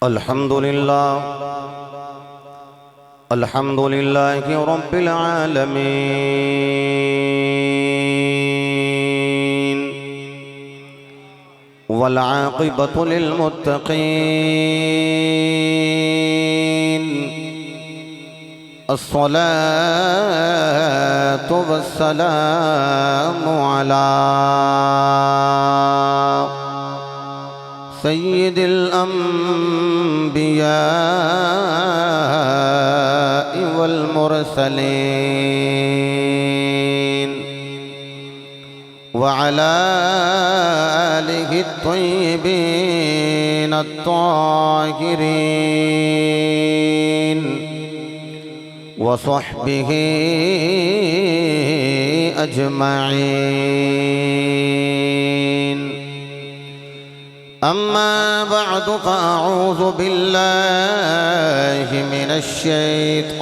अल्हम्दुलिल्लाहि रब्बिल आलमीन वल आक़िबतु लिल मुत्तक़ीन अस्सलातु वस्सलामु अला सय्यिदिल अंबिया वल मुरसलीन व अला आलिहि त्वय्यिबीन अत्ताहिरीन व सहबिही अजमईन। अम्मा बअद फ़अऊज़ु बिल्लाहि मिनश शैतानिर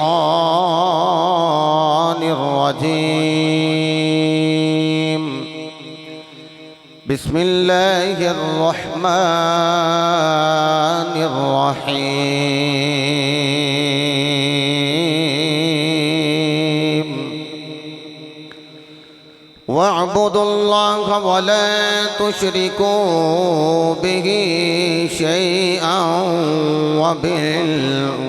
रजीम। बिस्मिल्लाहिर रहमानिर रहीम। वअब्दुल्लाह वला तुश्रिकू बिही शैअन वबिल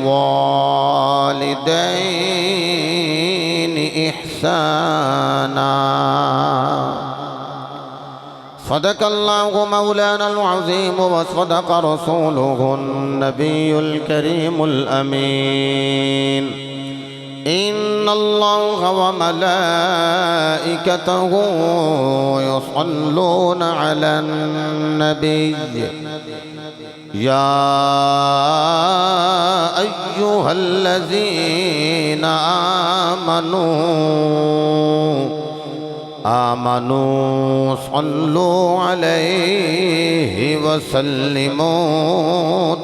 वालिदैनि इहसाना। सदक़ल्लाहु मौलानल अज़ीम व सदक़ रसूलुहुन नबियुल करीमुल अमीन। इन्नल्लाह व मलाइकतहु युसल्लूना अलन नबी या अय्युहल्लज़ीना आमनू सल्लू अलैहि व सल्लिमू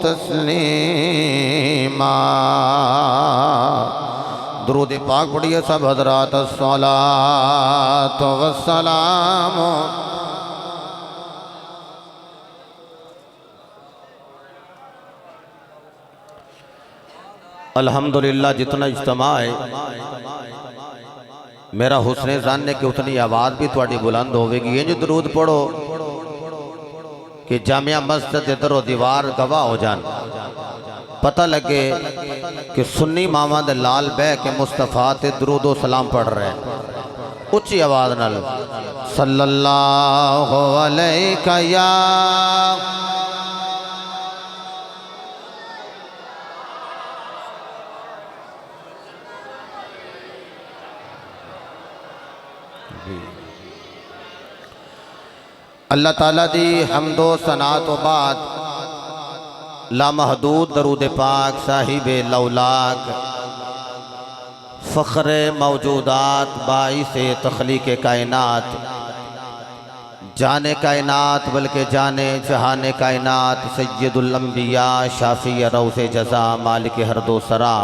तस्लीमा। दुरूद पाक पढ़िए सब हज़रात। अस्सलातु वस्सलाम। अल्हम्दुलिल्लाह जितना इज्तिमा है मेरा हुस्ने ज़ान है कि उतनी आवाज़ भी थोड़ी बुलंद होगी। इंज दुरूद पढ़ो कि जामिया मस्जिद इधर दीवार गवाह हो जान, पता लगे कि सुन्नी मामा दे लाल बह के मुस्तफा ते दुरूद व सलाम पढ़ रहे हैं उच्ची आवाज़ नाल। सल्लल्लाहु अलैका या अल्लाह ताला दी हम्दो सनात व बाद लामहदूद दरूद पाक साहिबे लौलाक फ़ख्र मौजूदात बाइसे तख्लीक़ कायनात जाने कायनात बल्कि जाने जहाने कायनात सय्यदुल अंबिया शाफ़ी रौज़े जज़ा मालिक हर दो सरा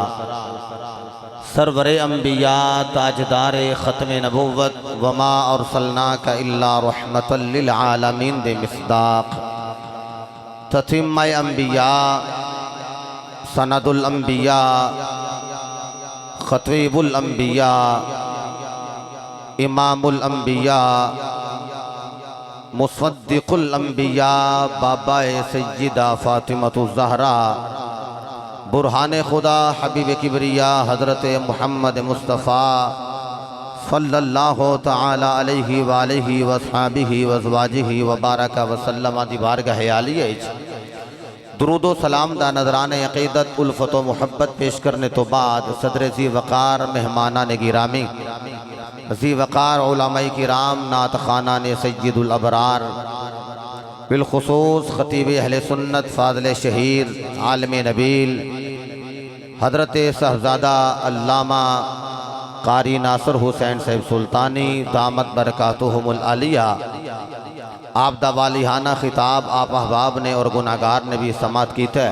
सरवरे अंबिया ताजदारे ख़त्म नबुव्वत वमा अरसलनाका इल्ला रहमतल लिल आलमीन दे मिस्दाक़ ततिम्मा अंबिया सनदुल अंबिया खतीबुल अंबिया इमामुल अंबिया मुसद्दिकुल अंबिया बाबाए सय्यदा फ़ातिमतुज़ ज़हरा बुरहाने खुदा हबीब किबरिया हज़रत मुहम्मद मुस्तफ़ा सल्लल्लाहु तआला अलैहि व आलिहि व अस्हाबिहि व अज़वाजिहि व बारका व सल्लम दी बारगाह आलिया दुरूद व सलाम दा नजराने अक़ीदत उल्फ़त व मुहब्बत पेश करने तो बाद सदर ज़ी वक़ार मेहमानान गिरामी ज़ी वक़ार उलमाए किराम नात ख़ानान सय्यदुल अबरार बिलख़ुसूस ख़तीब अहले सुन्नत फ़ाज़िल शहीर आलिम नबील हज़रत साहबज़ादा अल्लामा कारी नासिर हुसैन साहिब सुल्तानी दामत बरकातुहुमुल आलिया आप दा वालिहाना खिताब आप अहबाब ने और गुनाहगार ने भी समात की थे।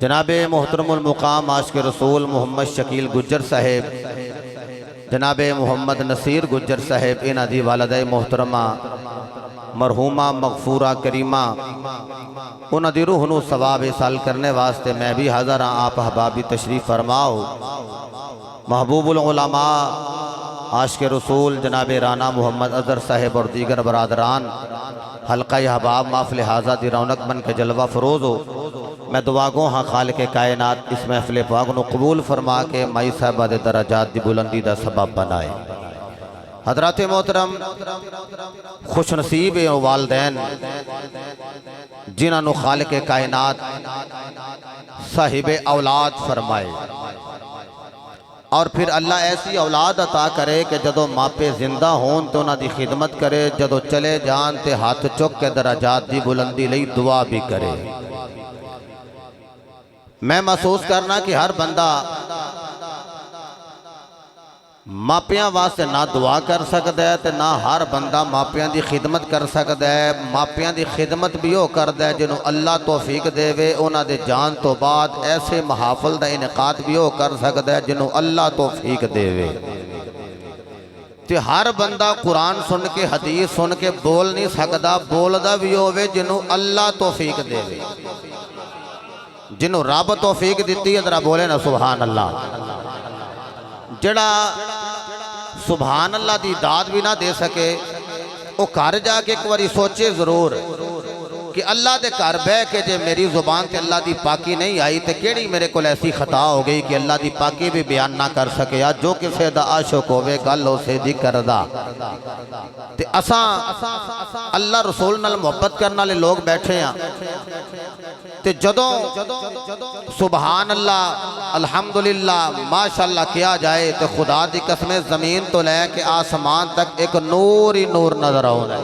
जनाबे मोहतरमुल मुकाम आशिक़ रसूल मोहम्मद शकील गुज्जर साहेब जनाबे मोहम्मद नसीर गुज्जर साहेब इन्हां दी वालिदा मोहतरमा मरहूमा मगफूरा करीमा उन्हां दी रूह नूं सवाब हासिल करने वास्ते मैं भी हाज़र हाँ। आप अहबाबी तशरीफ़ फरमाओ। महबूबुल उलमा आशिक़ रसूल जनाब राना मोहम्मद अज़हर साहिब और दीगर बरादरान हल्का अहबाब महफ़िल हाज़ा दी रौनक बन के जलवा फरोज़ हो। मैं दुआ गो हाँ खालिक कायनात इस महफ़िल पाक नूं कबूल फरमा के माई साहबा दे दराजात दी बुलंदी दा सबब बनाए। हज़रात मोहतरम खुश नसीब वालदैन जिन्होंने खालिक कायनात साहिब औलाद फरमाए और फिर अल्लाह ऐसी औलाद अता करे कि जदों मापे जिंदा होन तो उन्हां दी खिदमत करे, जदों चले जान ते हाथ चुक के दराजात दी बुलंदी लई दुआ भी करे। मैं महसूस करना कि हर बंदा मापियां वास्ते ना दुआ कर सकता है तो ना हर बंदा मापियां दी खिदमत कर सकता है। मापियां दी खिदमत भी वो करता है जिन्हों अल्लाह तौफीक देवे। उन्हां दे जान तो बाद ऐसे महाफल का इनकाद भी वो कर सकता है जिन्हों अल्लाह तौफीक देवे। तो हर बंदा कुरान सुन के हदीस सुन के बोल नहीं सकता, बोलदा भी होवे जिन्हों अल्लाह तौफीक देवे। जिन्हों रब तौफीक दी है जरा बोले ना सुभान अल्लाह। जड़ा सुभान अल्लाह दी दाद भी ना दे सके वो घर जाके एक बारी सोचे जरूर कि अल्लाह दे घर बह के जे मेरी जुबान ते अल्लाह दी पाकी नहीं आई तो केड़ी मेरे को ऐसी खता हो गई कि अल्लाह दी पाकी भी बयान ना कर सके। या जो किसी दा आशिक होवे गल उसे दी करदा ते असा अल्लाह रसूल नाल मुहब्बत करने वाले लोग बैठे हैं ते जदों सुभान अल्लाह अल्हम्दुलिल्लाह माशाअल्लाह किया जाए तो खुदा दी कसमें ज़मीन तो लैके आसमान तक एक नूर ही नूर नजर आउंदा है।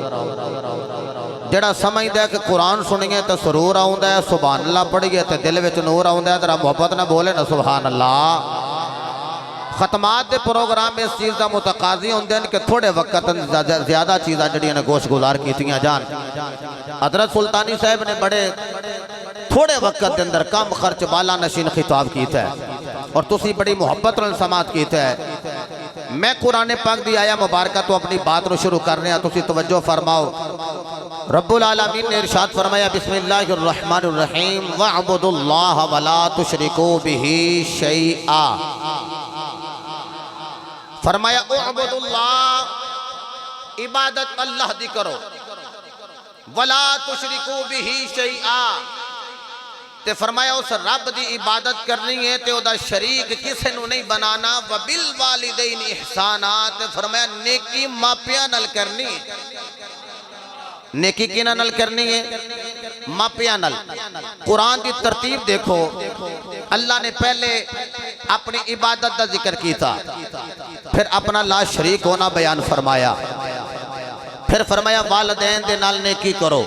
जड़ा समझदा कि कुरान सुनिए तो सरूर आउंदा है, सुभान अल्लाह पढ़िए तो दिल विच नूर आउंदा है। जरा मोहब्बत ना बोले ना सुभान अल्लाह। खतमात के प्रोग्राम इस चीज़ का मुतकाजी होंगे कि थोड़े वक्त ज्यादा चीज़ा जड़ियां ने गोश गुजार कीतियां जान। हजरत सुल्तानी साहब ने बड़े थोड़े वक्त के अंदर कम खर्च बाला नशीन खिताब किया है और तुसी बड़ी मुहब्बत नाल समात किया है। मैं कुरान पाक दी आया मुबारक तो अपनी बात को शुरू कर रहे हैं, तुसी तवज्जो फरमाओ। रब्बुल आलमीन ने इरशाद फरमाया बिस्मिल्लाहिर रहमानिर रहीम वअब्दुल्लाह वला तुशरिकू बिही शैआ। फरमाया उअब्दुल्लाह इबादत अल्लाह दी करो, वला तुशरिकू बिही शैआ ते फरमाया उस रब दी इबादत करनी है ते ओदा शरीक किसे नू नहीं बनाना। व बिल वालिदैन इहसाना ते फरमाया नेकी मापियां नाल करनी है। नेकी किना नाल करनी है? मापियां नाल। कुरान की तरतीब देखो, अल्लाह ने पहले अपनी इबादत का जिक्र किया, फिर अपना ला शरीक होना बयान फरमाया, फिर फरमाया वालिदैन दे नाल नेकी करो।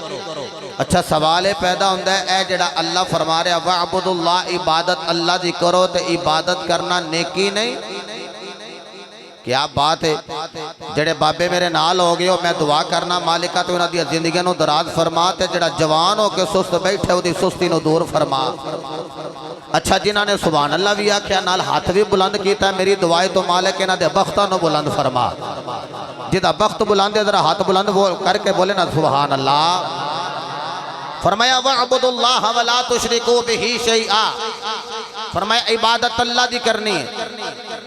अच्छा सवाल पैदा होता है ए जड़ा अल्लाह फरमा रहा वअब्दुल्लाह इबादत अल्लाह दी करो तो इबादत करना नेकी नहीं? क्या बात है। जड़े बाबे मेरे नाल हो गए मैं दुआ करना मालिका तो उन्होंने जिंदगी को दराज फरमा ते जड़ा जवान हो के सुस्त बैठे उसकी सुस्ती को दूर फरमा। अच्छा जिन्होंने सुभान अल्लाह भी आख्या नाल हाथ भी बुलंद किया, मेरी दुआई तो मालिक इन्हों के बख्तां नूं बुलंद फरमा। जिदा बख्त बुलंद है जरा हाथ बुलंद करके बोले ना सुभान अल्लाह। फरमाया वअब्दुल्लाह वला तुशरिकू बिही शैआ। फरमाया इबादत अल्लाह दी करनी है।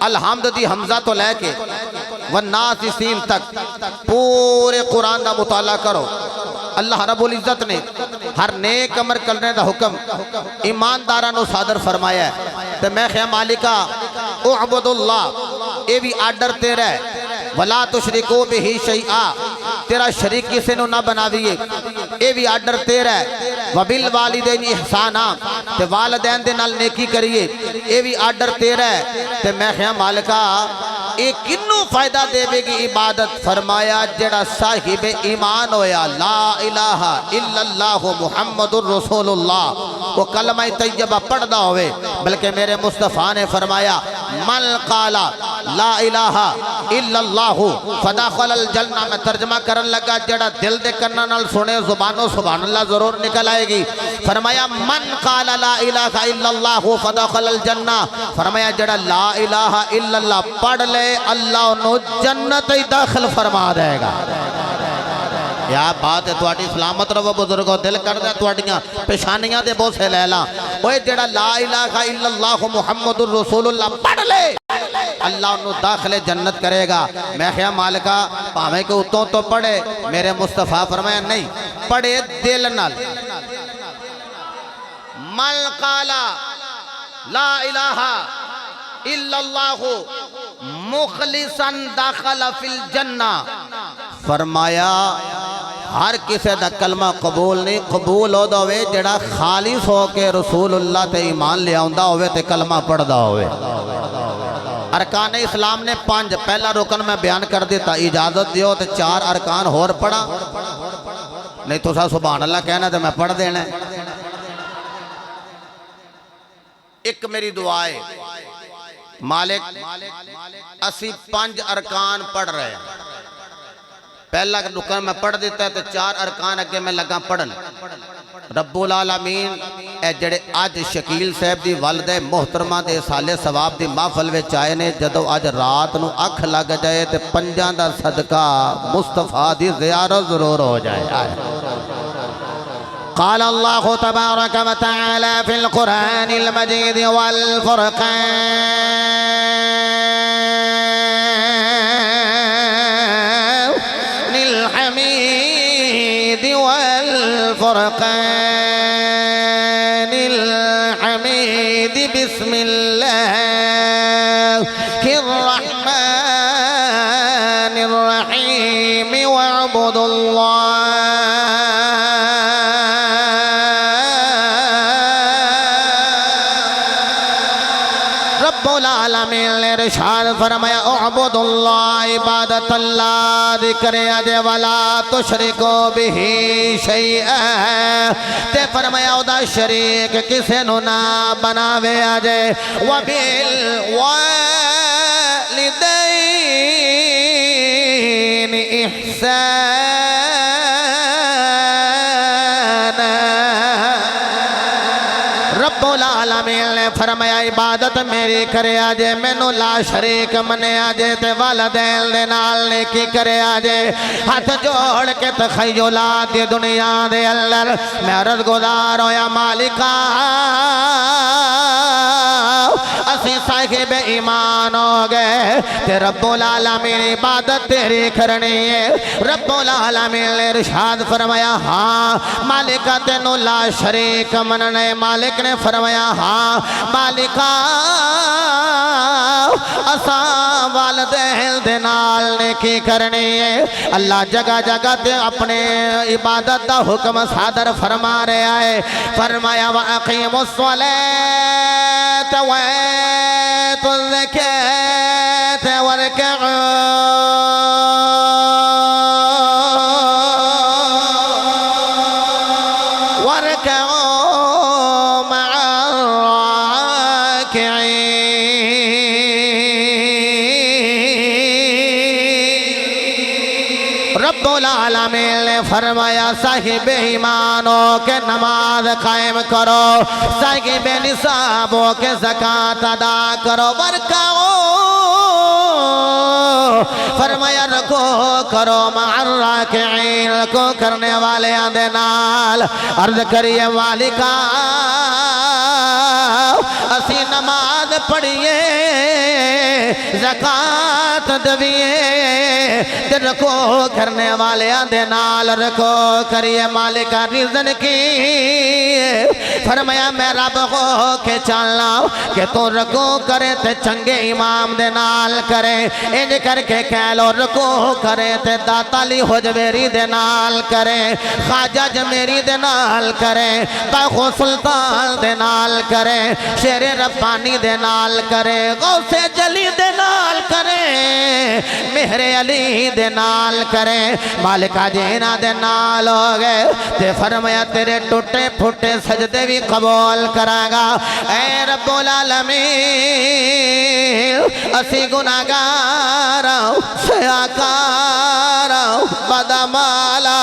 अलहम्द दी हमजा तो लेके वन्नास सीन तक पूरे कुरान का मुताला करो। अल्लाह रब्बुल इज्जत ने हर नेक अमल करने का हुक्म ईमानदारां नूं सादर फरमाया है। तो मैं ख्या मालिका उअब्दुल्लाह ये भी आर्डर तेरा है, वला तुशरिकू बिही शैआ तेरा शरीक किसी नूं ना बनाविए ये भी आर्डर तेरा है। वबिल वालिदैन इहसाना ते वालिदैन दे नाल नेकी करिए ये भी आर्डर तेरा है। ते मैं ख्या मालिका ये किन्नू फायदा देवेगी इबादत? फरमाया जड़ा साहिब ईमान होया ला इलाहा इल्लल्लाह मुहम्मदुर रसूलुल्लाह वो कलमा तैयबा पढ़दा होवे। बल्कि मेरे मुस्तफ़ा ने फरमाया मन काला ला इलाहा इल्लल्लाह फदखलल जन्नह। मैं तर्जमा करन लगा जड़ा दिल दे कन्ना नाल सुने जुबानों सुभान अल्लाह जरूर निकल आएगी। फरमाया मन काला ला इलाहा इल्लल्लाह फदखलल जन्नह। फरमाया जड़ा ला इलाहा इल्लल्लाह पढ़ ले अल्लाह उन्हें जन्नत ही दाखिल फरमा देगा। या बात है तुहाडी सलामत रहो बुजुर्गो दिल करदा तुहाडियां पेशानियां दे बोसे ले ला ओए जेड़ा ला इलाहा इल्लल्लाह मुहम्मदुर रसूलुल्लाह पढ़ ले अल्लाह उन्हें दाखिले जन्नत करेगा। मैं क्या मालिका भावे के उतों तो पढ़े मेरे मुस्तफा फरमाया नहीं पढ़े दिल नाल मल काला ला इलाहा इल्लल्लाहु मुखलिसन दाखला फिल जन्ना फरमाया हर किसी का कलमा कबूल नहीं कबूल होदा होवे जेड़ा खालिस हो के रसूलुल्लाह ते ईमान ले आंदा होवे ते कलमा पढ़दा होवे। अरकान इस्लाम ने 5 पहला रुकन मैं बयान कर दिता इजाजत दियो तो 4 अरकान होर पढ़ा नहीं तो सुभान अल्लाह कहना तो मैं पढ़ देना। एक मेरी दुआ है मालिक असी 5 अरकान पढ़ रहे हैं पहला रुकन मैं पढ़ दिता तो 4 अरकान अगे मैं लगा पढ़न। रब्बुल आलमीन ए जड़े अज शकील साहब की वलदे मोहतरमा के साले सवाब की महफल में आए ने जदों अज रात को अख लग जाए तो 5 का सदका मुस्तफा की ज़ियारत जरूर हो जाए। क़ाल अल्लाहु तबारक व तआला फ़िल क़ुरआनिल मजीद वल फ़ुरक़ानिल हमीद वल फ़ुरक़ानिल हमीद बिस्मिल्लाहिर रहमानिर रहीम वअब्दुल्लाह इरशाद फरमाया उअबुदुल्लाह इबादत अल्लाह ज़िक्र अजे वला तुशरिको बिही शैअ ते फरमाया ओदा शरीक किसे नु ना बनावे अजे वबिल वालिदैन इहसाना। रब्बुल आलमीन ने फरमाया इबादत मेरी करे आजे मैनू ला शरीक मने आजे ते वालिदैन दे नाल नेकी करे आजे। हाथ जोड़ के तखय्युलात दी दुनिया दे अंदर मैं अर्ज़ गुज़ार होया मालिका असी साहिब ईमान हो गए ते रब्बुल आलमीन इबादत तेरी करनी है। रब्बुल आलमीन ने इरशाद फरमाया हाँ मालिका तेनू ला शरीक मनने। मालिक ने फरमाया हाँ मालिका असा वालिदैन दे नाल नेकी करनी है। अल्लाह जगह जगह ते अपने इबादत दा हुक्म सादर फरमा रहा है। फरमाया व अक़ीमुस्सलात व आतुज़ ज़कात वरकऊ रब्बुल आलमीन ने फरमाया साहिब ईमान हो के नमाज कायम करो साहिब निसाब हो के ज़कात अदा करो बरकाओ फरमाया रखो करो मार्रा के को करने वाले आंदे नाल। अर्ज करिए मालिका असी नमाज पढ़िए ज़कात दविए ते रखो करने वाले आंदे नाल रखो करिए मालिका रिज़्क़ की। फरमाया मैं रब हो के चलना कि तू रखो करे ते चंगे इमाम दे नाल करे इंज करके कह लो रखो करे ते दाताली हुजवेरी दे नाल करे ख्वाजा जमेरी दे नाल करे बाखो सुल्तान दे नाल करे शेरे रब्बानी दे नाल करे गौसे जली दे नाल करे मेहरे अली दे नाल करे मालिका जेना दे नाल हो गए ते फरमाया तेरे टूटे फूटे सजदे भी कबूल करागा। ऐ रब्बुल आलमीन असी गुनाहगार सयाकार बदमाला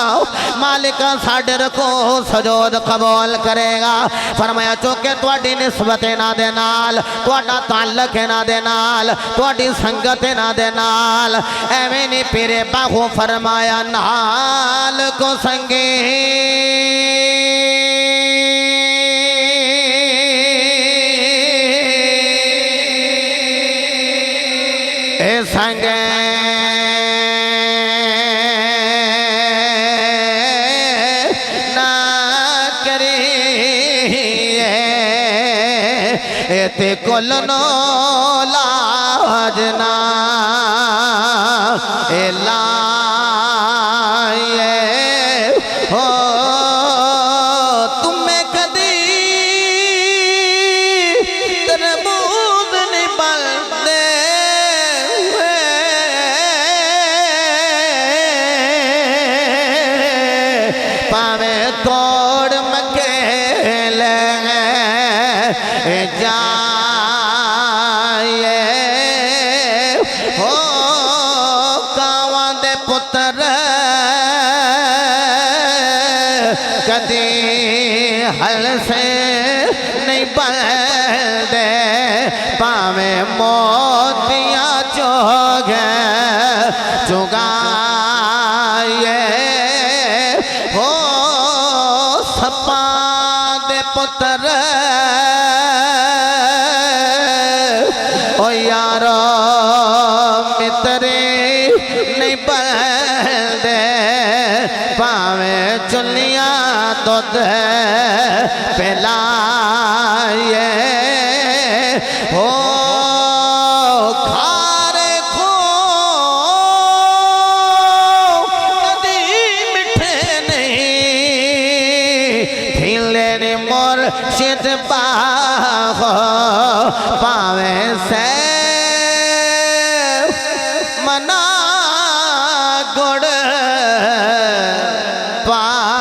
मालिका साडे रखो सजोद कबूल करेगा। फरमाया चूंकि तुहाडी निस्बत इन्हां दे नाल तुहाडा ताल्लुक इन्हां दे नाल तुहाडी संगत ना दे नाल एवें नहीं पीरे बाहू फरमाया नाल को संगे संगे ना करिए ते कुल नो लाजना लाए हो तुम्हें कदी तरबूज नहीं बलदे पावे तोड़ मकेले जाए हो कावां दे पुत्र कदी हल से नहीं बलदे पावे मोतियां चोगे चुगाए हो सपा दे पुत्र ओ यारो मित्रे नहीं बलदे पावे चुनिया दुध पिलाए हो खारे खो कदी मिठे नहीं ढीले ने मुर्शिद बाहो पावे से मना गुड़ पाए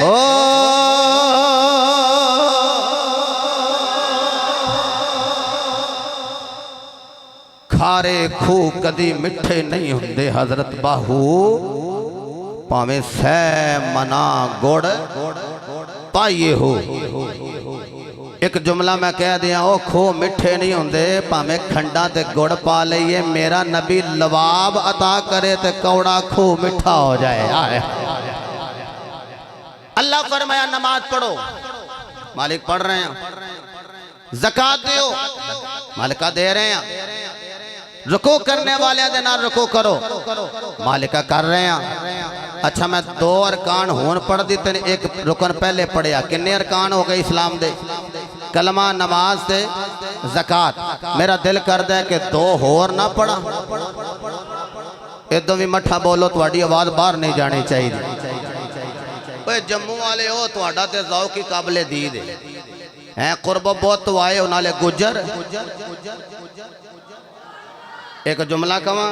हो खारे खूह कदी मिठे नहीं हुंदे हजरत बाहू पावे सै मना गुड़ पाइए हो। एक जुमला मैं कह दिया ओ खो मिठे नहीं होंदे भावें खंडा ते गुड़ पा लईए मेरा नबी लवाब अता करे ते कौड़ा खो मिठा हो जाए। अल्लाह फरमाया नमाज पढ़ो मालिक पढ़ रहे हैं, ज़कात दो मालिका दे रहे हैं, रुकू करने वाले दे नाल रुकू करो मालिका कर रहे हैं। अच्छा मैं दो अरकान होन पढ़ दी तेन एक रुकन पहले पढ़िया किन्ने अरकान हो गए इस्लाम दे कलमा नमाज ते ज़कात। मेरा दिल करदा है कि दो होर ना पढ़ा इदों भी मठा बोलो तुहाडी आवाज़ बाहर नहीं जानी चाहिए। ओए जम्मू वाले हो तुहाडा ते ज़ौक़ की काबिले दीद है कुर्ब बहुत तो आए उन्हाले गुजर। एक जुमला कवा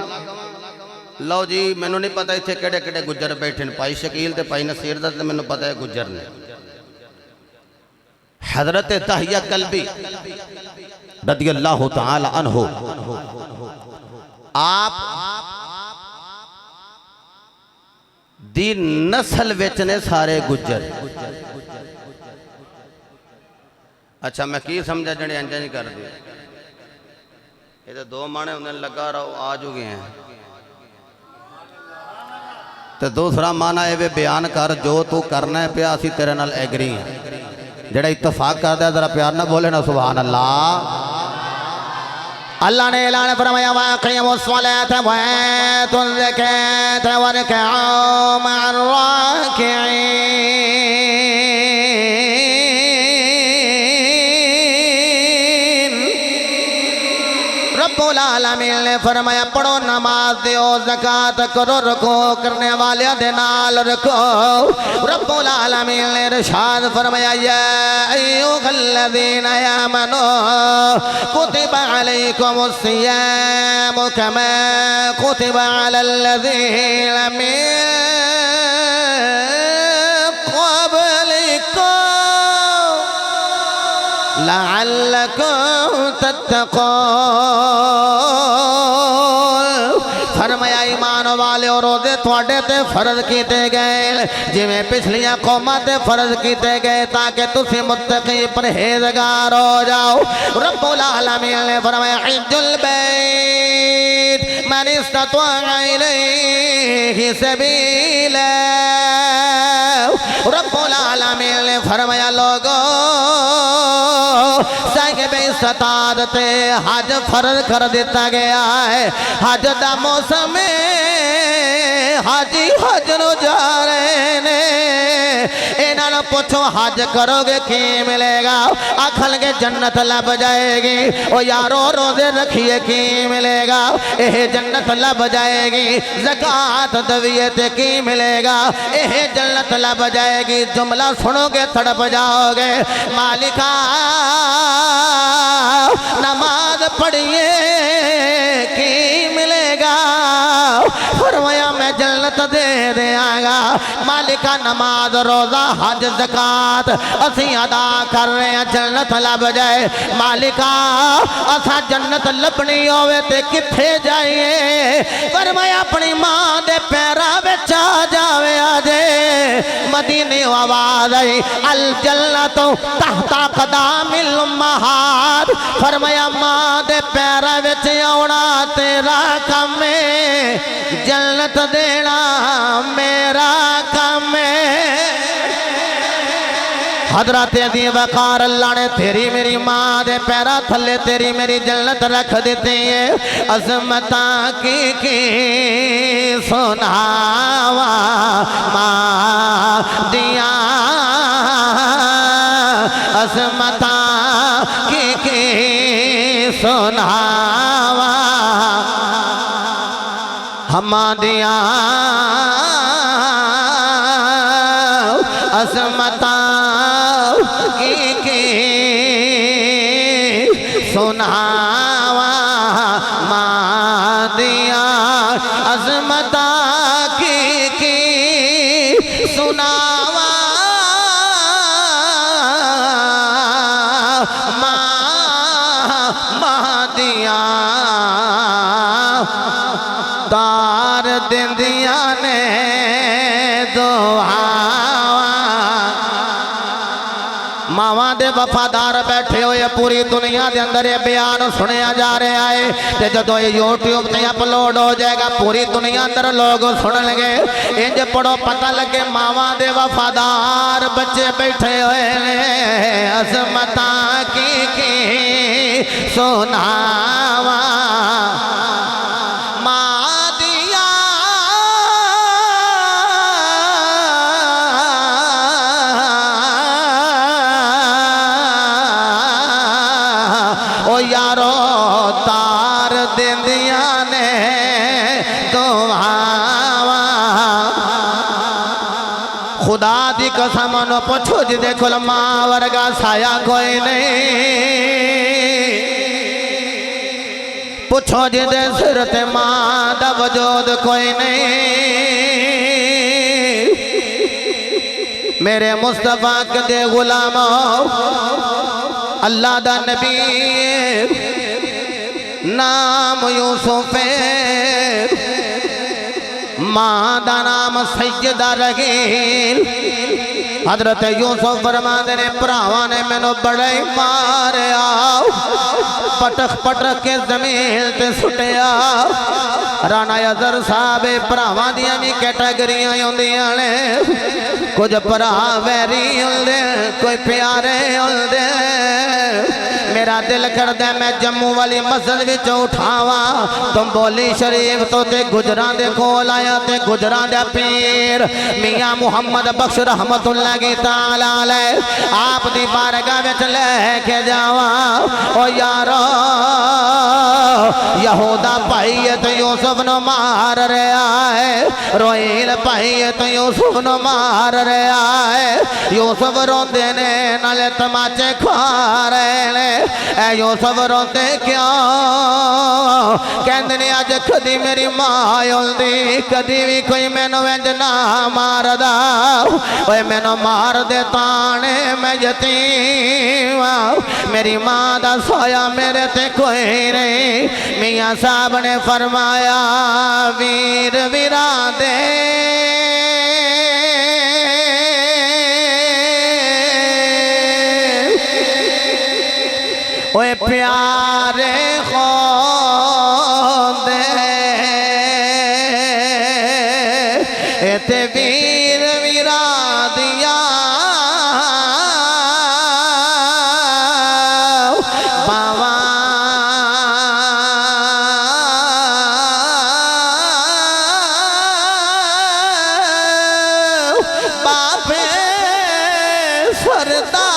लो जी मैनू नहीं पता इतने केड़े केड़े गुजर बैठे भाई शकील ते भाई नसीर दा मैनू पता है गुजर ने। हजरत तहिया कल्बी रज़ी अल्लाह तआला अन्हु आप दी नस्ल विच ने सारे गुजर। अच्छा मैं की समझा जड़े इंज नहीं कर दिए ये तो दो माने उन्हें लगा रहो आ चुके हैं। तो दूसरा माना ये बयान कर जो तू करना है पिया असी तेरे नाल एग्री हैं। जेड़ा इत्तफाक करदा जरा प्यार ना बोले ना सुभान अल्लाह। अल्लाह ने ऐलान फरमाया वक़िमुस्सलात व आतुज़ ज़कात वरकऊ मअर राकिईन। रब्बुल आलमीन ने फरमाया पढ़ो नमाज दो ज़कात करो रुको करने वाले दे नाल रखो। रब्बुल आलमीन ने इरशाद फरमाया या अय्युहल्लज़ीना आमनू कुतिबा अलैकुमुस्सियाम कमा कुतिबा अलल्लज़ीना मिन क़ब्लिकुम लअल्लकुम तत्तकून। फरमाया ईमान वाले और रोज़े थोड़े ते फर्ज किए गए जिमें पिछलियां कौमां ते फर्ज किए गए ताकि तुसी मुत्तकी परहेज़गार हो जाओ। रब्बुल आलमीन ने फरमाया हिज्जुल बैत मन इस्ततअ इलैहि सबीला। रब्बुल आलमीन ने फरमाया लोगों साहिब इस्तात हज फर्ज कर दिता गया है। हज दा मौसम हाजी हज नु जा रहे ने इन्होंने पूछो हज करोगे की मिलेगा? आखलगे जन्नत लब जाएगी। ओ यारो रोजे रखिए की मिलेगा? यह जन्नत लब जाएगी। ज़कात दविए ते की मिलेगा? यह जन्नत लब जाएगी। जुमला सुनोगे तड़प जाओगे। मालिका नमाज पढ़िए की मिलेगा? फरमाया मैं जन्नत दे देंगा। मालिका नमाज रोजा हज ज़कात असी अदा कर रहे हैं जन्नत लब जाए। मालिका असा जन्नत लभनी होवे ते किथे जाइए? फरमाया अपनी मां दे पैरां विच आ जावे आजे। मदीने आवाज आई अल जन्नतु तहता कदामिल उम्महात। फरमाया मां दे पैरां विच आउणा तेरा काम है, जन्नत देना मेरा काम है। हजरत अदी वकार अल्लाह ने तेरी मेरी मां दे पैरा थले तेरी मेरी जन्नत रख देती है। अजमता की सुनावा मां दिया अजमता की सुनावा हमादिया अजमता की सुनावा मादिया अजमता की सुनावा मादिया तार दिंदिया ने दुआवा। मावां दे वफादार बैठे हुए पूरी दुनिया के अंदर ये बयान सुनिया जा रहा है। ते जदों ये यूट्यूब ते अपलोड हो जाएगा पूरी दुनिया अंदर लोग सुन लगे। इंज पढ़ो पता लगे मावां दे वफादार बच्चे बैठे हुए ने। अजमता की सुनावा यारो तार दिंदिया ने दुआवा। खुदा दी कसम नो पुछो जिदे कोल मां वर्गा साया कोई नहीं। पुछो जिदे सिर ते मां दा वजूद कोई नहीं। मेरे मुस्तफा के गुलाम अल्लाह दा नबी नाम यूसुफ मां दा नाम सैयदा रहील। हजरत यूसुफ फरमाते ने भरावां ने मैनू बड़ा ही मारिया पटक पटक के जमीन ते सुटिया। राणा अजहर साहब भरावां दियां भी कैटेगरियां होंदियां ने। कुछ भरा वैरी होंदे कोई प्यारे होंदे। मेरा दिल करदा मैं जम्मू वाली मस्जिद विच उठावा तुम बोली शरीफ तो ते गुजरां दे कोल आया ते गुजरां दा पीर मियां मुहम्मद बख्श रहमतुल्लाह ताला अलैह आप दी बारगाह विच लेके जावा। ओ यारो यहूदा भाई तो यूसुफ नु मार रहा है। रोईल भाई तो यूसुफ नु मार रहा है। यूसुफ रोंदे ने नाले तमाचे खा रहे ने। ऐ यूसुफ रोंदे क्यों? कहंदे ने अज कदी मेरी मां आउंदी कदी भी कोई मैनू इंज ना मारदा। ओए मैनू मार दे ताने मैं यतीम मेरी मां दा सोया मेरे ते कोई नहीं। मियां साहब ने फरमाया वीर वीरा दे ओए प्यारे खोंदे ते वीर वीरा दिया बाबा बापे सरदा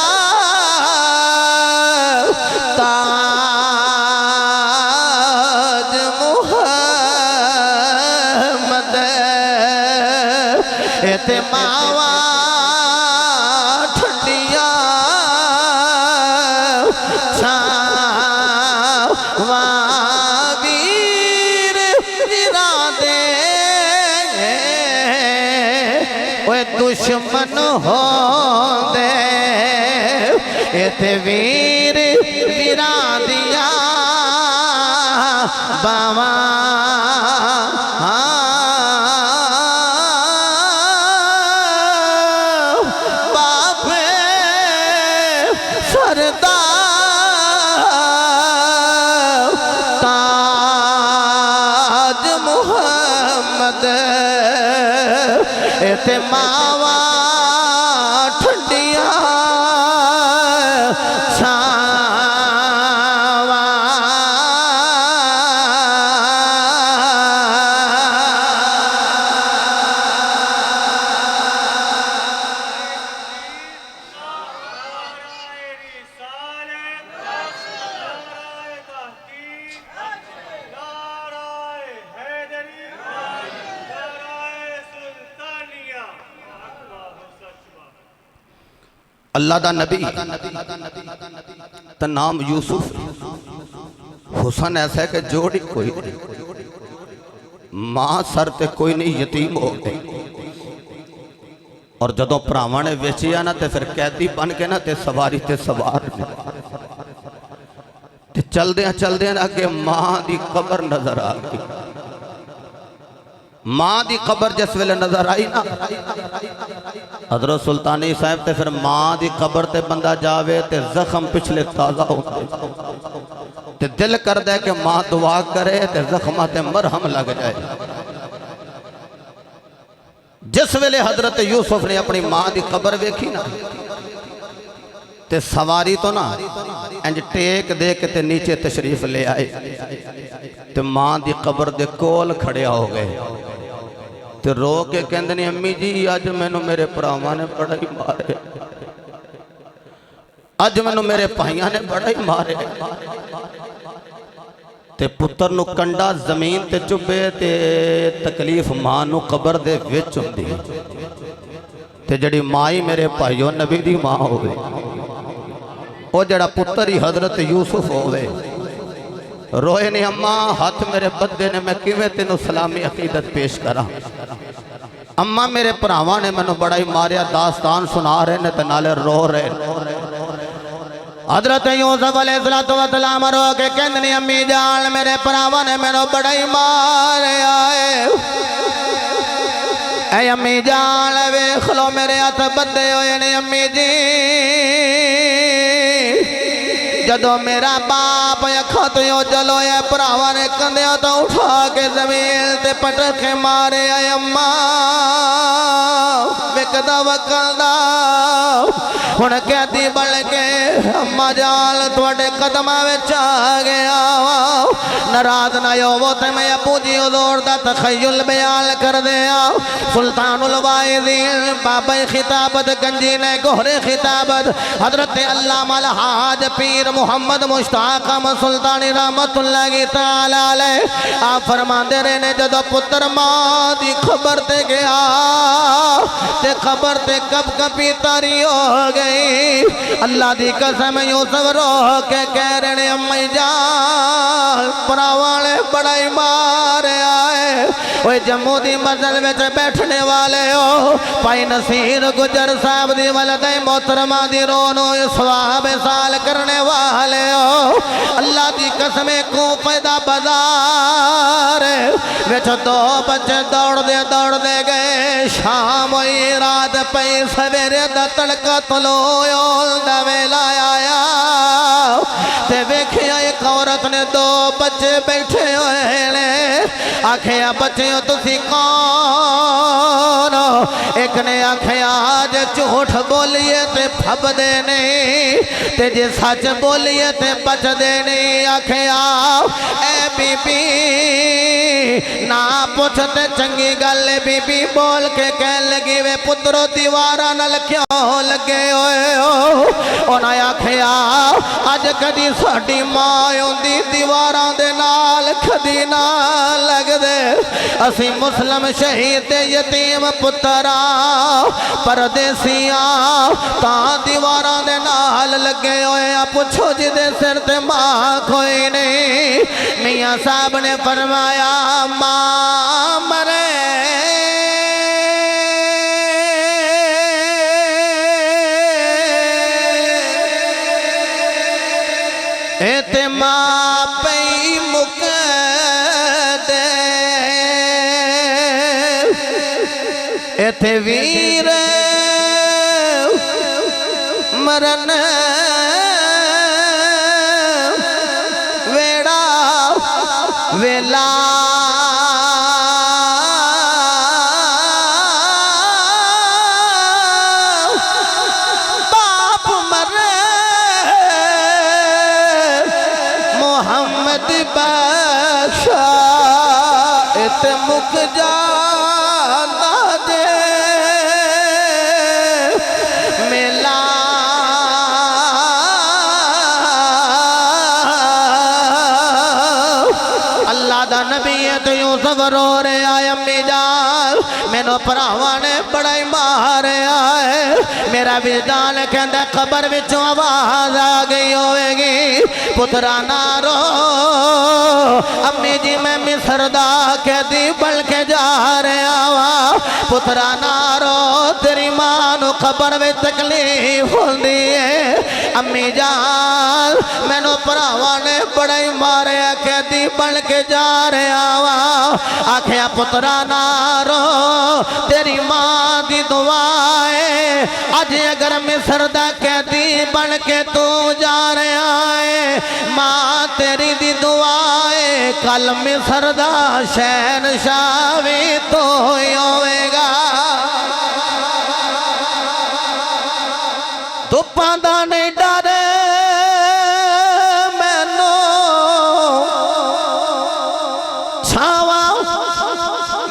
ताज मुहम्मद ते मावा ठंडिया छावा वीर वीरा दे ओए दुश्मन हो दे ते वीर वीरा दिया बावा ताज मुहम्मद ते मावा ठंडिया छावा अल्लाह दा नबी ता नाम यूसुफ हुसन ऐसा है कि जोड़ी कोई नहीं मां सर ते कोई नहीं यतीम हो गए। और जदों भरावां ने वेचिया ना ते फिर कैदी बन के ना ते सवारी ते सवार ते चलदे अगे मां दी कबर नजर आ गई। मां दी कबर जिस वेले नजर आई ना हजरत सुल्तानी साहब ते फिर मां दी कबर ते बंदा जावे ते जख्म पिछले ताजा होते ते दिल करदा है कि मां दुआ करे ते जख्मा ते मरहम लग जाए। जिस वेले हजरत यूसुफ ने अपनी मां दी कबर वेखी ना ते सवारी तो ना इंज टेक दे के ते नीचे तशरीफ ले आए ते मां दी कबर दे कोल खड़े हो गए ते रो के कहंदे ने अम्मी जी अज मैनू मेरे भरावां ने बड़ा ही मारे, अज मैनू मेरे भाइयों ने बड़ा ही मारे। ते पुत्र नू कंडा जमीन ते चुभे ते तकलीफ मां नू कबर दे विच हुंदी ते जड़ी मां ही मेरे भाइयों नबी दी मां होवे ओ जड़ा पुत्र ही हजरत यूसुफ होवे रोए ने अम्मा हाथ मेरे बदे ने मैं किवें तेनू सलामी अकीदत पेश करा। अम्मा मेरे भरावां ने मैनू बड़ा ही मारिया दास्तान सुना रहे ने ते नाले रो रहे। हजरत यूसुफ अलैहिस्सलातु वस्सलाम रो के कहंदे ने अम्मी जान मेरे भरावां ने मैनू बड़ा ही मारिया ऐ अम्मी जान वेख लो मेरे हाथ बदे होए ने अम्मी जी। जदों मेरा बाप अखा तो जलो है भरावां ने कंधिया तो उठा के जमीन ते पटक के मारे अम्मा विकदा वकलदा हुण कैदी बन के अम्मा जान तुहाडे कदमां विच आ गया नाराज ना होवो ते मैं अबू जी हुजूर दा तखय्युल बयान कर दिया सुल्तानुल वाइज़ीन बाबा खिताबत गंजी ने गोहरे खिताबत हजरत अल्लामा हाज पीर मोहम्मद मुश्ताक अहमद सुल्तानी रहमतुल्लाहि तआला अलैह आप फरमांदे रहे ने जदों पुत्र मां दी खबर ते गया ते खबर ते कब कपी तारी हो गई अल्लाह दी कसम यूसुफ रो के कह रहे अम्मी जान परावाले बड़ा ही मार आए ओए जम्मू दी मस्जिद में बैठने वाले हो भाई नसीर गुजर साहब दी वलदे मोहतरमा दी रोनो सवाब साल करने वाले हो अल्लाह दी कसम कूफे दा बाजार विच दो बच्चे दौड़दे गए शाम हुई रात पई सवेरे दा तड़का तलोल दा वेला आया ते वेखिया एक औरत ने दो बच्चे बैठे हुए ने आखिया बच्चियों तुसी कौन एक ने आखिया जे झूठ बोलिए ते फबदे नहीं ते जे सच बोलिए ते बचदे नहीं आखिया ए बीबी ना पुछ ते चंगी गल बीबी बोल के कह लगी वे पुत्रो दीवारा नाल क्यों लगे होए हो उन्हें आखिया अज कदी साडी मां आउंदी दीवारां दे नाल कदी ना लगदे असी मुस्लिम शहीद ते यतीम पुत्रा परदेसियां तां दीवारां दे नाल लगे होए पुछो जिदे सिर ते मां कोई नहीं मियां साहब ने फरमाया मां मरे ते मां पई मुक दे एथे वीर मरन वेड़ा वेला बाप मरे मोहम्मद बख्शा इत मुक जाना दे मेला अल्लाह दा नबी है तो यूसुफ रो रहे आए अम्मी जान मैनू भरावां ने बड़ा ही मारिया है मेरा विजान कहता खबर विचों आवाज आ गई होगी पुत्रा ना रो अम्मी जी मैं मिस्र दा कैदी बन के जा रहा वा पुत्रा ना रो तेरी मां नू खबर में तकलीफ होंदी है अम्मी जान मैनू भरावां ने बड़ा ही मारिया कैदी बन के जा रहा वा आखिया पुत्रा ना रो तेरी मां दी दुआ है अज अगर मिस्र दा कैदी बन के तू जा रहा है मां तेरी दी दुआ है कल मिस्र दा शहनशाह भी तो होवेगा धुप्पां दा नहीं डर मैनू छावा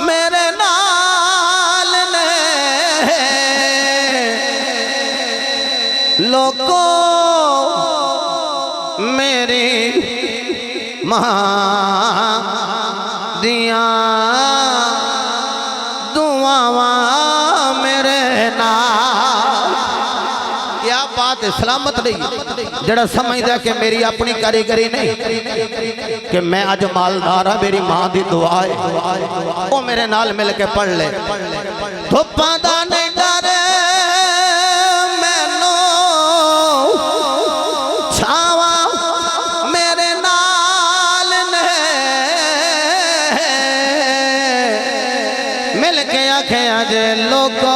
मेरे नाल ने लोगों मेरी मां दिया दुआवां मेरे नाल क्या बात है सलामत नहीं जड़ा समझदा कि मेरी अपनी कारीगरी नहीं कि मैं अज मालदार हाँ मेरी मां की दुआ है वो मेरे नाल मिल के पढ़ ले धुप्पां दा नहीं डर मैनू छावा मेरे नाल ने मिल के आखिया जे लोगों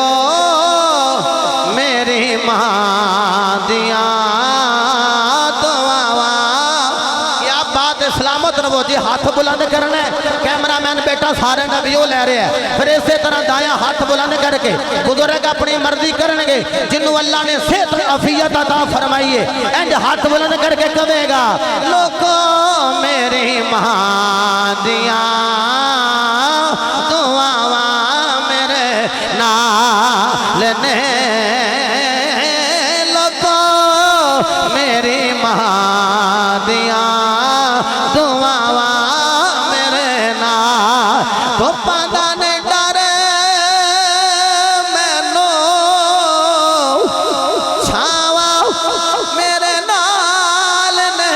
मेरी मां दिया दुआवां क्या बात है सलामत रहो जे हाथ बुलंद करना है, कैमरामैन बेटा सारे ने व्यू ले रहे हैं, फिर इसी तरह दाया हाथ बुलंद करके बुजुर्ग अपनी मर्जी करनगे, जिन्हों अल्लाह ने सेहत अफियत अता फरमाई है, इंज हाथ बुलंद करके कहेगा लोगों मेरी मां दिया दुआवा मेरे नाल ने, मेरी मां दिया दुआवा मेरे नाल, तो पता नहीं डरे मैनू छावा मेरे नाल ने।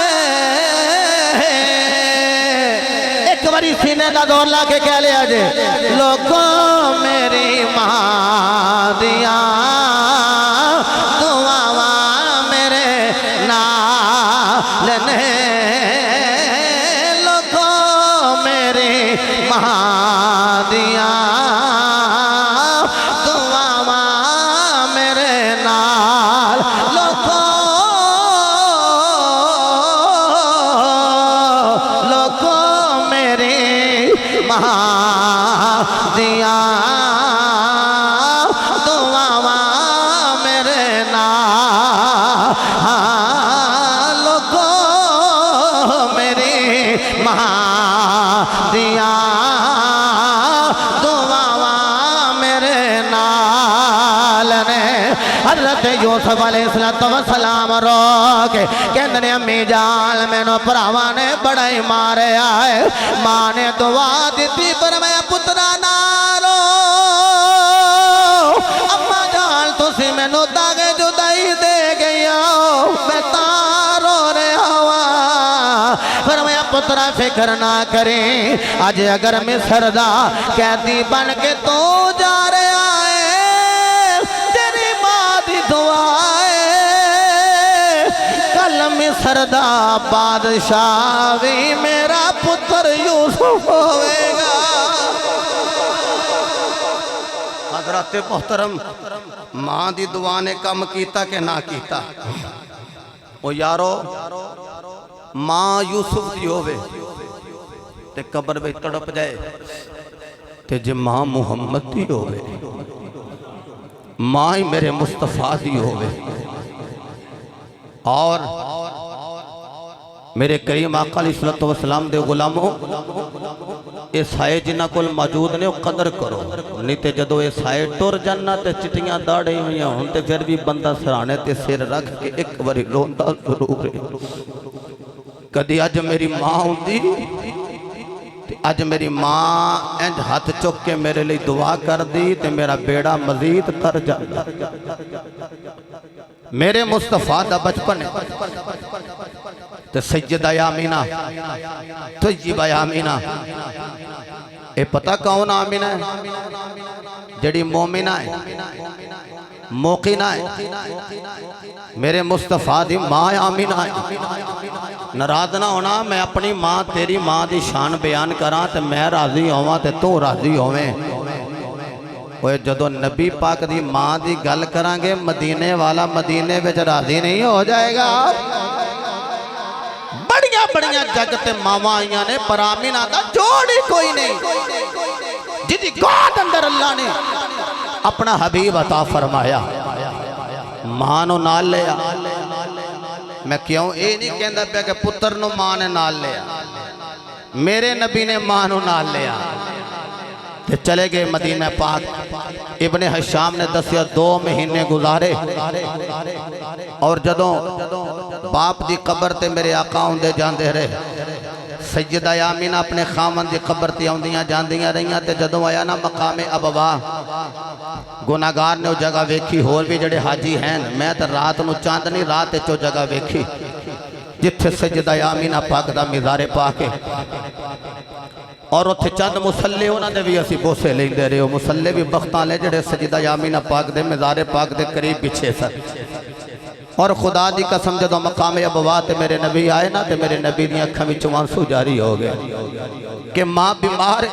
एक बारी सीने का दौर ला के कह लिया जे लोगों मेरी मां दिया दुआवा मेरे नाल ने, लोगों मेरी मां दिया दुआवा मेरे नाल, लोगों मेरी मां दिया दुआवा मेरे नाल, लोगों मेरी मां दिया दुआवा मेरे नाल ने। हज़रत यूसुफ अलैहिस्सलाम रो के कहंदे ने अम्मी जान मैनू भरावां ने बड़ा ही मारिया है, मां ने दुआ दी पर मैं पुत्रा ना रो, अम्मा जान तुसी मैनू दागे जुदाई दे गई हो, मैं तारो रहा पर मैं पुत्रा फिक्र ना करें, अज अगर मिस्र दा कैदी बन के तू जा रहा है, तेरी मां दी दुआ है कल मिस्र दा बादशाह भी मेरा पुत्र यूसुफ होवेगा। हज़रत मोहतरम मां दी दुआ ने कम कीता कि ना कीता? ओ यारो मां यूसुफ दी होवे ते कब्र में तड़प जाए, ते जे मां मुहम्मद दी होवे, मां ही मेरे मुस्तफा दी होवे, और मेरे करीम आका अलैहिस्सलातु वस्सलाम दे गुलामों ये साए जिन्हां कोल मौजूद ने कदर करो, नहीं तो जदों ये साए टुर जाना तो चिट्टियां दाड़े हुई होन ते फिर भी बंदा सराहने ते सिर रख के एक बारी रोंदा जरूर है। कदी अज मेरी मां होंदी, अज मेरी मां इंज हाथ चुक के मेरे लिए दुआ कर दी तो मेरा बेड़ा मजीद तर जाता। मेरे मुस्तफा दा बचपन तो सैयदा आमीना तय्यबा आमीना, ये पता कौन आमीना है? जड़ी मोमिना है, मोकिना है, मेरे मुस्तफा दी मां आमीना है। नाराज ना होना, मैं अपनी मां तेरी मां दी शान बयान करा तो मैं राजी होवां ते तू राजी होवें। ओए जदों नबी पाक दी मां दी गल करांगे, मदीने वाला मदीने विच राजी नहीं हो जाएगा। बड़िया बड़िया जग ते मावां आईयां ने, पर आमीना दा जोड़ ही कोई नहीं, जिदी गोद अंदर अल्लाह ने अपना हबीब अता फरमाया। मां नूं नाल लिया, मैं क्यों ये नहीं कहता पिया कि पुत्र नूं मां ने नाल लिया, मेरे नबी ने मां नूं नाल लिया ते चले गए मदीना पाक। इब्ने हशाम ने दसिया 2 महीने गुजारे, और जदों बाप दी कब्र ते मेरे आका आउंदे जांदे रहे, सैयदा आमीना अपने खामन दी कब्र ते आउंदियां जांदियां रहियां, ते जदों आया ना मकामे अबवा, गुनाहगार ने वो जगह वेखी। होर भी जड़े हाजी हैं, मैं तो रात नूं चांदनी रात चो जगह वेखी जिथे सैयदा आमीना पाक दा मिज़ारे पा के, और उत्थे चंद मुसल्ले उन्होंने भी असी बोसे लेंदे रहे। मुसल्ले भी बख्तां ले जड़े सैयदा आमीना पाक दे मिज़ारे पाक दे करीब पिछे सन। और खुदा दी कसम जदों मकामे अबवा ते मेरे नबी आए ना, ते मेरे नबी दी अखां विचों आंसू जारी हो गए कि मां बीमार,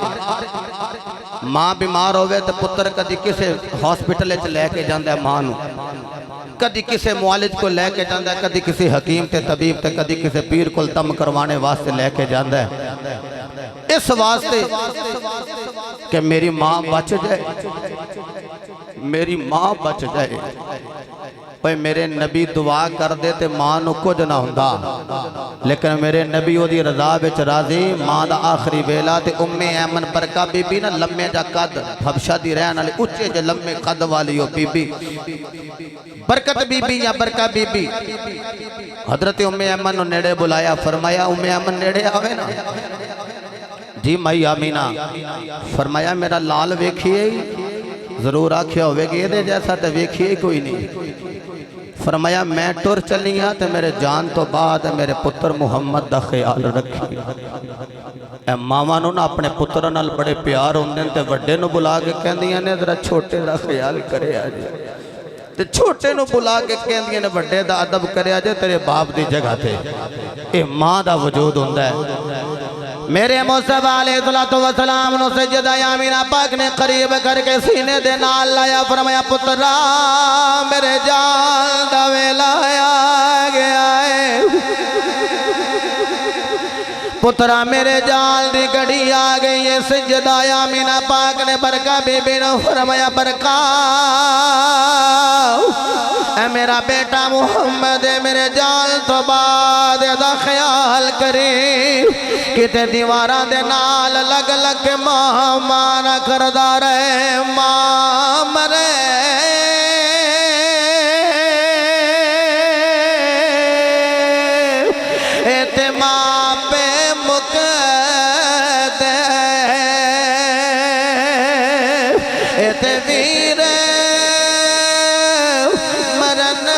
मां बीमार होवे तो पुत्र कदी किसी हॉस्पिटल च लैके जांदा मां नूं, कदी किसी मुआलिज को लैके जांदा, कदी किसी हकीम ते तबीब ते, कदी किसी पीर को दम करवाने वास्ते लैके जांदा है। इस वास्ते कि मेरी मां बच जाए, मेरी मां बच जाए। भाई मेरे नबी दुआ कर दे ते मां नूं कुछ ना हुंदा, लेकिन मेरे नबी ओदी रज़ा विच राज़ी। मां दा आखिरी वेला ते उम्मे ऐमन बरका बीबी ना लम्मे जा कद हबशा दी रहन वाली उच्चे जे लम्मे कद वाली ओ बीबी बरकत बीबी या बरका बीबी हजरत उम्मे ऐमन नूं नेड़े बुलाया, फरमाया उम्मे ऐमन नेड़े आवे ना। जी माई आमीना फरमाया मेरा लाल वेखिए, जरूर आख्या होवेगी ये जैसा तो वेखिए कोई नहीं। फरमाया मैं टुर चली हाँ तो मेरे जान तो बाद मेरे पुत्र मुहम्मद का ख्याल रखी। मावां नूं ना अपने पुत्र नाल बड़े प्यार होंदे ते वड्डे नूं बुला के कहंदियां ने जरा छोटे का ख्याल करे अजे, ते छोटे नूं बुला के कहंदियां ने वड्डे दा अदब करे अजे तेरे बाप दी जगह ते। ये मां दा वजूद हुंदा है। मेरे मुस्तफा अलैहिस्सलातु वस्सलाम नु सैयदा आमीना पाक ने करीब करके सीने दे नाल लाया, फरमाया पुत्रा मेरे जान दा वेला आ गया है, पुत्रा मेरे जाल दी घड़ी आ गई है। सैयदा आमीना पाक ने बरका बीबी ने फरमाया बरका ऐ मेरा बेटा मुहम्मद मेरे जाल तो बाद दा ख्याल करे, किते दीवारा दे नाल लग लग के मां माना करदा रहे, मां मरे ते मां पे मुक दे ते वीर मरन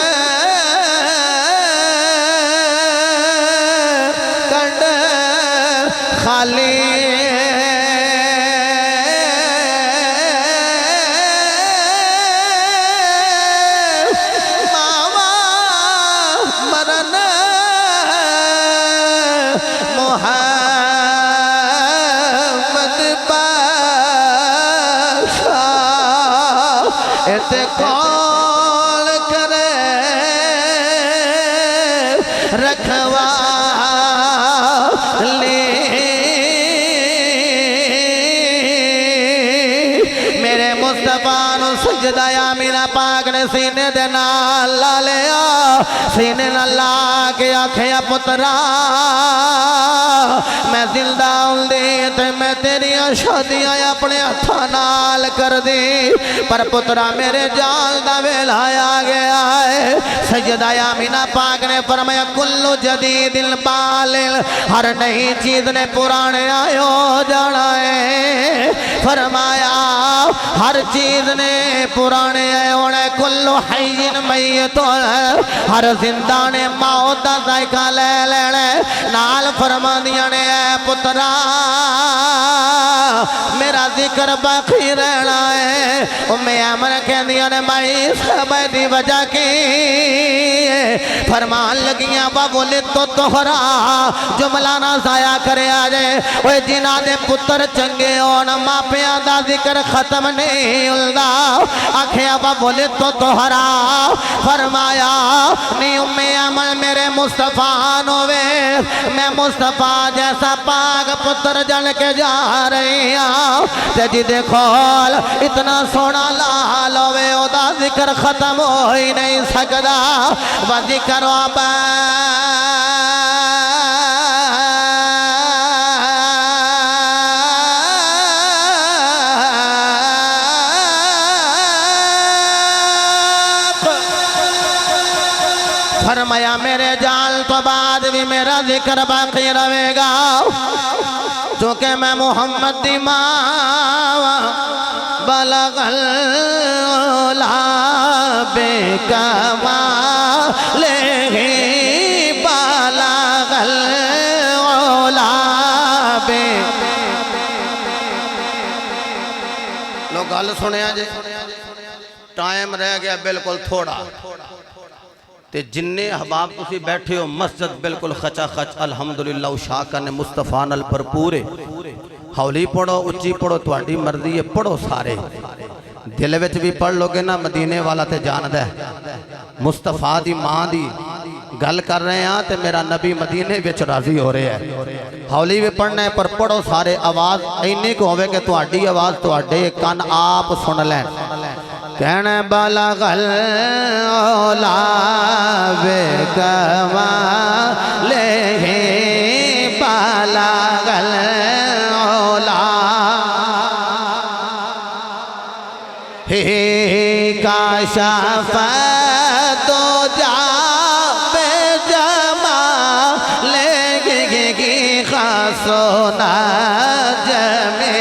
कंड खाली मावा मरन मोहम्मद बादशाह एते कौन करे रखवाली। मेरे मुस्तफा नु सजदा आमीना पाक ने सीने दे नाल ला लिया, सीने नाल ला के आखिया पुत्रा मैं जिंदा होंदी ते मैं तेरिया शादियां अपने हथा नाल कर दी, पर पुत्रा मेरे जान दा वेला आ गया है। सैयदा आमीना पाक ने फरमाया कुल्लु जदीदिल बालिल, हर नई चीज ने पुराने आयो जाना है। फरमाया हर चीज ने पुराने आए होने, कुल्लु हय्यिन मय्यतुन, हर जिंदा ने मौत दा जायका ले लेना। नाल फरमांदियां ने पुत्रा मेरा जिक्र बाकी रहना है। उम्मे ऐमन कहंदियां ने माई सब दी वजह की फरमान लगियां बाबोले तो तोहरा जुमला ना जाया करे आजे। ओए जिन्हां दे पुत्र चंगे होन मापियां दा जिक्र खत्म नहीं हुंदा, आखिया बाबोले तो तोहरा फरमाया नी उम्मे ऐमन मेरे मुस्तफा नोवे, मैं मुस्तफा जैसा पाक पुत्र जन के जा रही हूं ते जी देखो इतना सोना लाल होवे ओदा जिक्र खत्म हो ही नहीं सकदा। वजी करो फरमाया मेरे जाल तो बाद भी मेरा जिक्र बाकी रहेगा, चूँकि मैं मोहम्मद दी मां बलगल बेकमाले बलगल बे। लोग गल सुने जे टाइम रह गया बिल्कुल थोड़ा, ते जिन्ने हबाब तुसी बैठे हो मस्जिद बिल्कुल खचा खच अल्हम्दुलिल्लाह शाका ने मुस्तफा नाल भरपूर है। हौली पढ़ो उच्ची पढ़ो तुहाडी मर्जी है, पढ़ो सारे दिल विच भी पढ़ लोगे ना। मदीने वाला ते जानदा है मुस्तफा दी मां दी गल कर रहे हैं तो मेरा नबी मदीने विच राजी हो रहा है। हौली भी पढ़ना है पर पढ़ो सारे, आवाज़ इन्नी को होवे कि तुहाडी आवाज़ तुहाडे कान आप सुन लें। कहने बाला गल ओला बे कमाले बाला गल ओला हे काशफ तो जा बे जमा लेगी खासोना जमे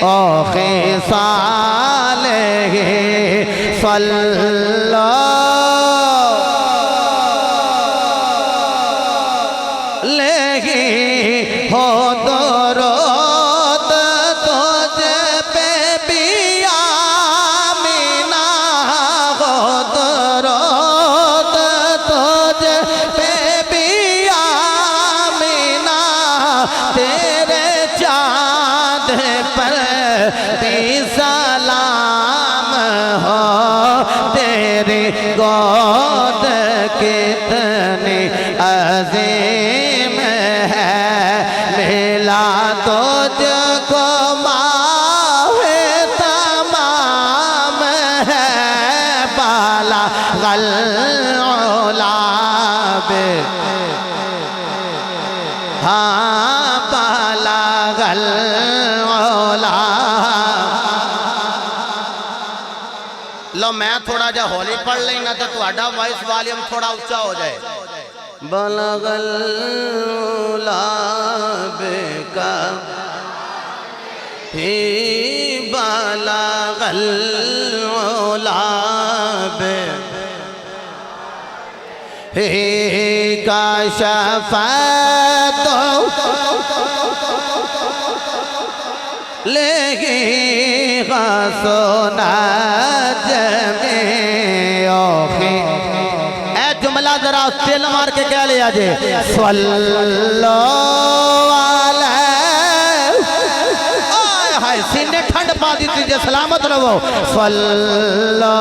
ओ खिसाल सल्लो लेगी हो दरोद तुझे पे पिया मीना हो दरोद तुझे पे पिया मीना तेरे चाँद पर भी सलाम हो तेरी गोद कितनी अजीम है मिला तुझको माहे तमाम है बाला गल ओला बे हाँ बाला गल ओला। लो मैं थोड़ा जा हौली पढ़ लेना तो तुम्हारा वॉइस वॉल्यूम थोड़ा ऊंचा हो जाए। बलगल बेका हे बलगल बे हे काशफ तो लेगी सोना जमे ओखे ए जुमला जरा तेल मार के कह लिया जे सल्लो हाय सीने ठंड पा दी थी जे सलामत रहो सल्लो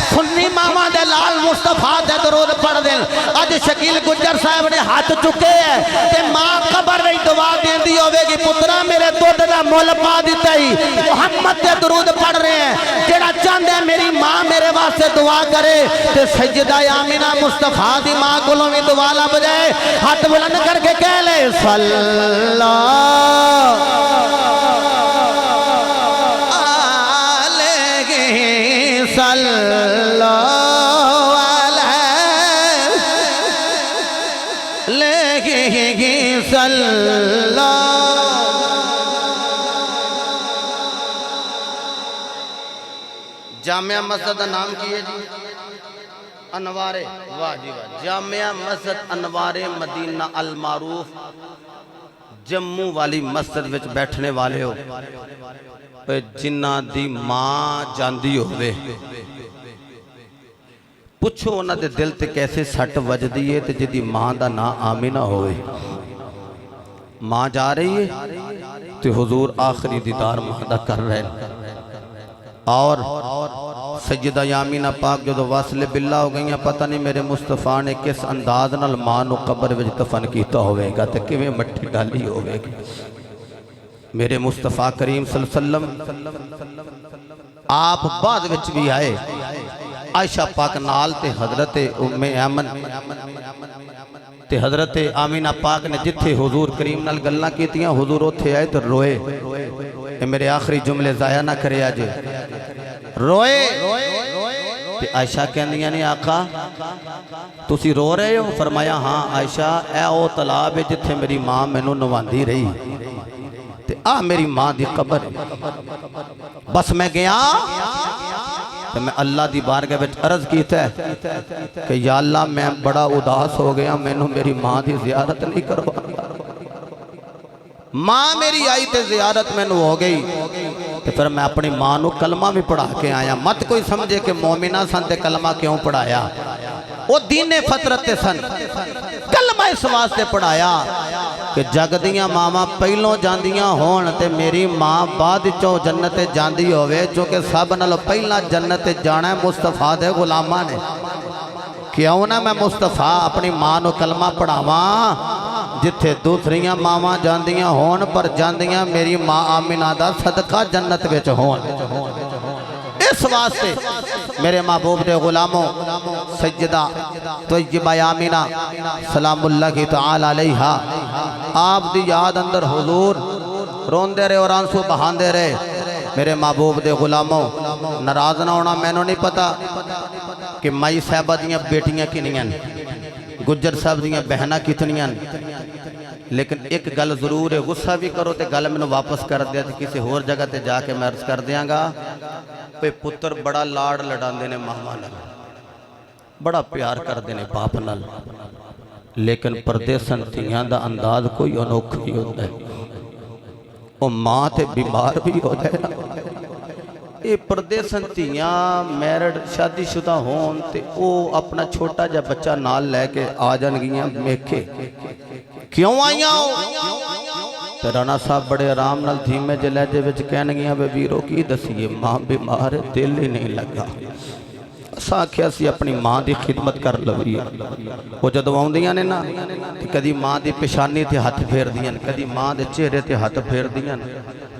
सुन्नी मामा दे लाल मुस्तफा दे दरूद पढ़ देन। अज शकील गुज्जर साहब ने हाथ चुके है ते मां खबर नहीं दुआ देंदी होवेगी पुत्रा मेरे दुध दा मुल पा दिता ही मोहम्मद दे दरूद पढ़ रहे हैं। जेड़ा चाहंदा है मेरी मां मेरे वास्ते दुआ करे ते सजदा आमीना मुस्तफा दी मां कोलों भी दुआ लब जाए। हाथ बुलंद करके कह ले सल्ला सल्लो लेगी सल्लो। जामिया मस्जिद का नाम की है जी अनवारे। वाह जी वाह। जामिया मस्जिद अनवारे मदीना अल मारूफ जम्मू वाली मस्जिद विच बैठने वाले हो जिन्ना दी मां जांदी होवे पुछो उन्हां दे दिल ते कैसे सट वजदी है ते जिदी मां दा ना आमिना होवे। मां जा रही है तो हुजूर आखिरी दीदार मां दा कर रहे हैं और सैयदा आमीना पाक जो वासले बिल्ला हो गई पता नहीं मेरे मुस्तफा ने किस अंदाज नाल मां नूं कब्र विच दफन कीता होवेगा ते किवें मट्टी डाली होवेगी। मेरे मुस्तफा करीम सल्लल्लाहु अलैहि वसल्लम आप बाद विच भी आए आयशा पाक नाल ते हजरत उम्मे ऐमन ते हजरत आमीना पाक ने जिथे हुजूर करीम नाल गल्लां कीतियां हुजूर उत्थे आए तो रोए। मेरे आखिरी जुमले जाया ना करे अज रोए ते आयशा कहंदियां ने आका तुसी रो रहे हो? फरमाया हाँ आयशा ए ओ तलाब है जिथे मेरी मां मैनू नवांदी रही ते आ मेरी मां दी कब्र। बस मैं गया तो मैं अल्लाह दी बारगाह विच अर्ज कीता कि या अल्लाह मैं बड़ा उदास हो गया मैनू मेरी मां दी ज़ियारत नहीं करवा। मां मेरी आई ते ज़ियारत मैनू हो गई तो फिर मैं अपनी मां नू कलमा भी पढ़ा के आया। मत कोई समझे कि मोमिना सन ते कलमा क्यों पढ़ाया, वो दीने फतरत सन। कलमा इस वास्ते पढ़ाया कि जग दियां मावां पहलों जांदियां होण ते मेरी मां बाद चों जन्नत जांदी होवे, क्योंकि सब नालों पहला जन्नत जाना मुस्तफा दे गुलामां ने। क्यों ना मैं मुस्तफा अपनी मां नूं कलमा पढ़ावां जिथे दूसरियां मावां जांदियां होण, पर जांदियां मेरी मां आमिना दा सदका जन्नत विच होण। इस वास्ते मेरे महबूब दे गुलामों सज्जदा तय्यबा आमिना सलामुल्लाहि तआला अलैहा आप दी याद अंदर हुजूर रोंदे रहे और आंसू बहांदे रहे। मेरे महबूब दे गुलामों नाराज ना होना, मैनू नहीं पता कि माई साहबा दियां बेटियां किनियां, गुज्जर साहब दियां बहना कितनियां, लेकिन एक गल जरूर है, गुस्सा भी करो तो गल मैनू वापस कर दिया, किसी होर जगह ते जाके मैं अर्ज कर दियांगा। भाई पुत्र बड़ा लाड़ लड़ाते ने मामा नाल, बड़ा प्यार करते हैं बाप नाल, लेकिन परदेसन धीआं दा अंदाज कोई अनोखा ही होता है। वो मां ते बीमार भी हो जाए ना, ये परदेसन धीआं मैरिड शादीशुदा होन ते वो अपना छोटा जा बच्चा नाल लैके आ जाणगियां मेखे। क्यों आईयां ते राणा साहब बड़े आराम नाल धीमे जे लहजे विच कहणगियां वे वीरो की दसीए मां बीमार है, दिल ही नहीं लगा। असां आख्या सी अपनी मां की खिदमत कर लवीए। वो जदों आउंदियां ने ना कदी मां की पेशानी ते हथ फेरदियां, कदी मां के चेहरे ते हथ फेरदियां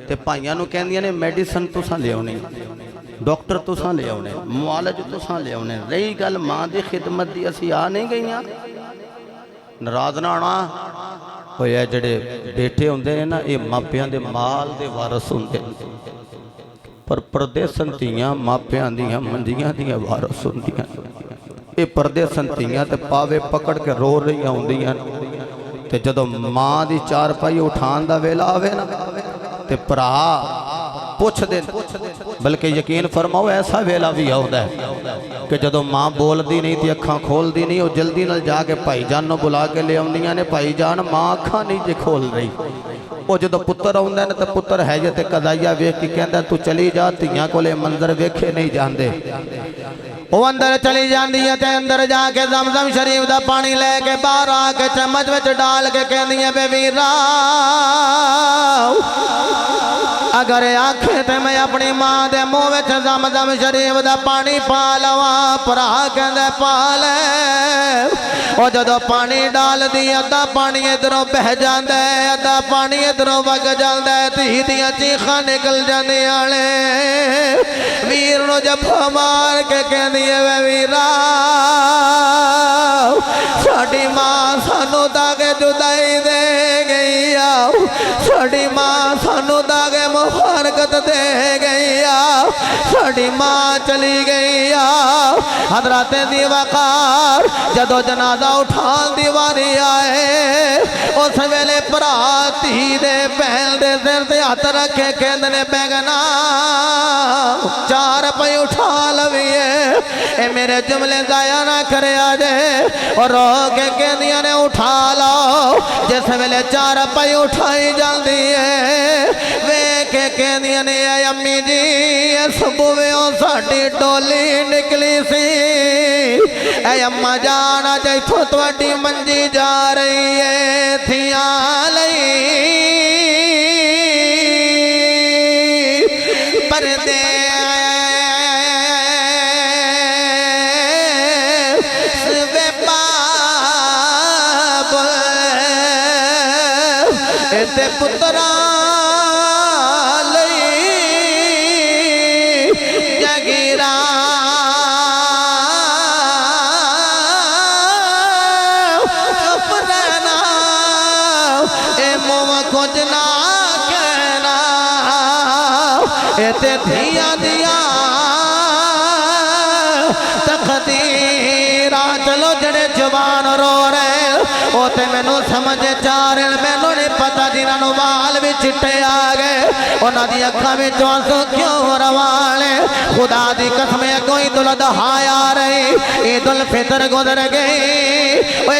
ते भाइयां नूं कहंदियां ने मेडिसन तुसां लियाउणी, डॉक्टर तुसां लियाउणे, मुआलज तुसां लियाउणे। रही गल मां की खिदमत की असीं आ नहीं गईयां। नाराज ना आना होया, जड़े बेटे होंदे ने ना ये मापियां दे माल दे वारस होंदे, पर परदेसन धीआं मापियां दियां मंजियां दियां वारस होंदियां। ये परदेसन धीआं ते पावे पकड़ के रो रही होंदियां ते जदों मां दी चारपाई उठाण दा वेला आवे ना ते भरा पुछदे, बल्कि यकीन फरमाओ ऐसा वेला भी आउंदा है कि जदों मां बोलदी नहीं तो अखां खोलदी नहीं, वो जल्दी नाल जाके भाईजान नूं बुला के ले आउंदियां ने, भाईजान मां अखां नहीं जे खोल रही। वो जदों पुत्र आउंदा ने तो पुत्र है जे ते कदाइया वेख के कहंदा तू चली जा, धीआं कोले मंजर वेखे नहीं जांदे। वो अंदर चली जाती है ते अंदर जाके ज़मज़म शरीफ दा पानी लेके बाहर आके चम्मच विच डाल के कहंदियां बेवीरा अगर आखे ते मैं अपनी मां दे मुंह विच ज़मज़म शरीफ दा पानी पा लवा। भरा कहंदे पा ले। ओ जदों पानी डाल दी अद्धा पानी इधरों बह जांदा है, अद्धा पानी इधरों वग जांदा है, धी दियां चीखां निकल जांदियां ने। वीर नूं जफा मार के कहंदी है वे वीरा साडी मां सानू दागे जुदाई दे गई आ, साडी मां सानू दागे मुबारकत दे गई आ, साडी मां चली गई आ। हजरत दी वकार जदों जनाजा उठान दी वारी आए, उस वेले भरा धी दे बहन दे सिर ते हथ रखे कहंदे ने बैगना 4 रुपए उठा लवीए, ए मेरे जुमले जाया ना करे आजे। और रो के कहंदियां ने उठा लो। जिस वेले 4 रुपए उठाई जाती है वेख के कहंदियां ने अम्मी जी इस बुवेओं साडी डोली निकली सी, ऐ अम्मा जान अज इथों तुहाडी मंजी जा रही है थियां लई परदे ते पुत्रा लई जगीरा अपना ए मुँह कुछ ना कहना, ए ते धिया दिया तकदीरा। चलो जड़े जवान रो रहे ओ ते मैनू समझ जा रहे, मैनू नहीं पता जिन्होंने वाल भी चिट्टे आ गए उन्हों की अखा में आंसू क्यों रवाले। खुदा की कसम कोई ईद उल अज़हा आ रही, ईद उल फितर गुजर गई।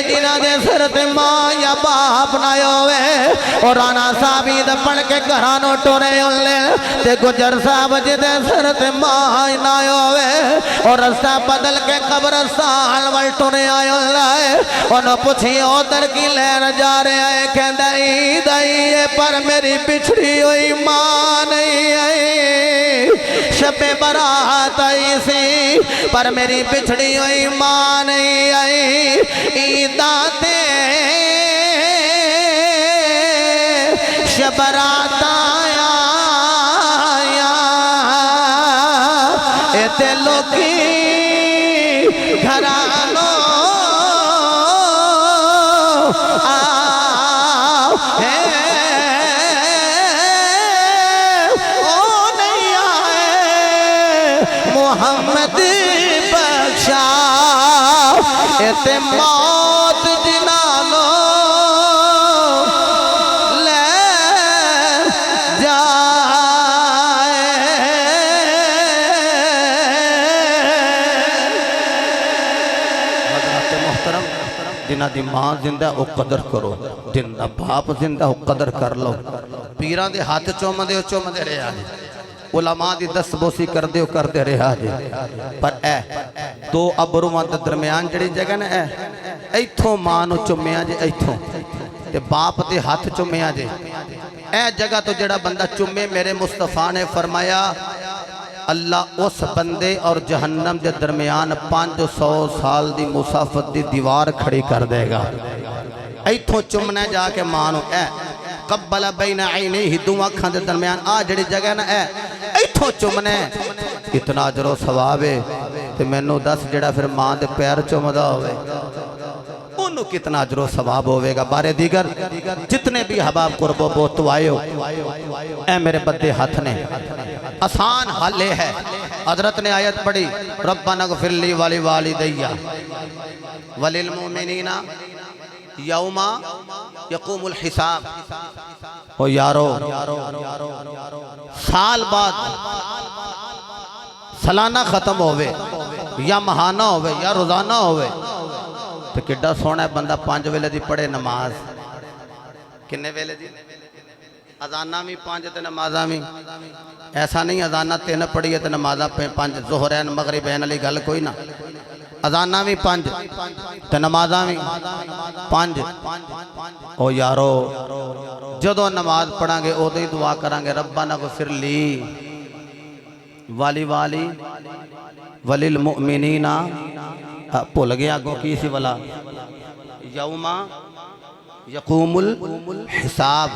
जिन्हों के सिर ते मां या बाप ना होवे और राणा साहब ईद पढ़ के घरों टुरे होले ते गुजर साहब जिदे सिर ते मां ना होवे और रास्ता बदल के कब्रिस्तान वल टुरे आया है उन्होंने पूछी उधर की लैन जा रहा है कहता ईद आई है पर मेरी बिछड़ी हुई मां नहीं आई शबे बारात आई सी पर मेरी बिछड़ी हुई मां नहीं आई ईदा ते शबरात आया एते लोकी घरानो मोहम्मद बख्शा एते मौत जिनालो ले जाए। हज़रात मोहतरम जिन्हां दी मां जिंदा वो कदर करो जिंदा बाप जिंदा वो कदर कर लो पीरां दे हाथ चुमदे रहा जी उलमा दी दस्तबोसी करते रहा जी पर ए दो अबरूआं दे दरम्यान जिहड़ी जगह ना इत्थों मां नूं चुम्मिया जे इत्थों ते बाप दे हाथ चुम्मिया जे ए जगह तो जिहड़ा बंदा चुम्मे मेरे मुस्तफा ने फरमाया अल्लाह उस बंदे और जहन्नम के दरम्यान 500 साल की मुसाफत की दीवार खड़ी कर देगा। इत्थों चुमना जाके मां नूं कब्बला बैन आइनैहि दोवां अखां दे दरम्यान आ जिहड़ी जगह ना इत्थों चुमने इतना अजरो सवाब है ते मैनू दस जिहड़ा फिर मां दे पैर चुमदा होवे ओनू कितना अजरो सवाब होवेगा। बारे दीगर जितने भी हबाब कुर्बो बहुत आए हो ए मेरे बद्दे हाथ ने आसान हल है। हजरत ने आयत पढ़ी रब्बना गफिरली वाली वालिदैया वलिल मुमिनीना यौमा यक़ूमुल हिसाब। ओ यारो साल बाद सालाना खत्म होवे या महाना होवे या रोजाना होवे तो किड्डा सोहना बंदा 5 वेले दी पढ़े नमाज किन्ने वेले दी अजाना भी 5 ते नमाजा भी ऐसा नहीं अजाना 3 पढ़ी है तो नमाजा 5 ज़ोहरैन मगरिबैन वाली गल कोई ना अजाना भी 5 ते नमाजा भी 5। ओ यारो जदों नमाज पढ़ांगे उदों ही दुआ करांगे रब्बना गफिरली वाली वाली वलिल मुमिनीना भुल गया अगों की सी वाला यौमा यक़ूमुल हिसाब।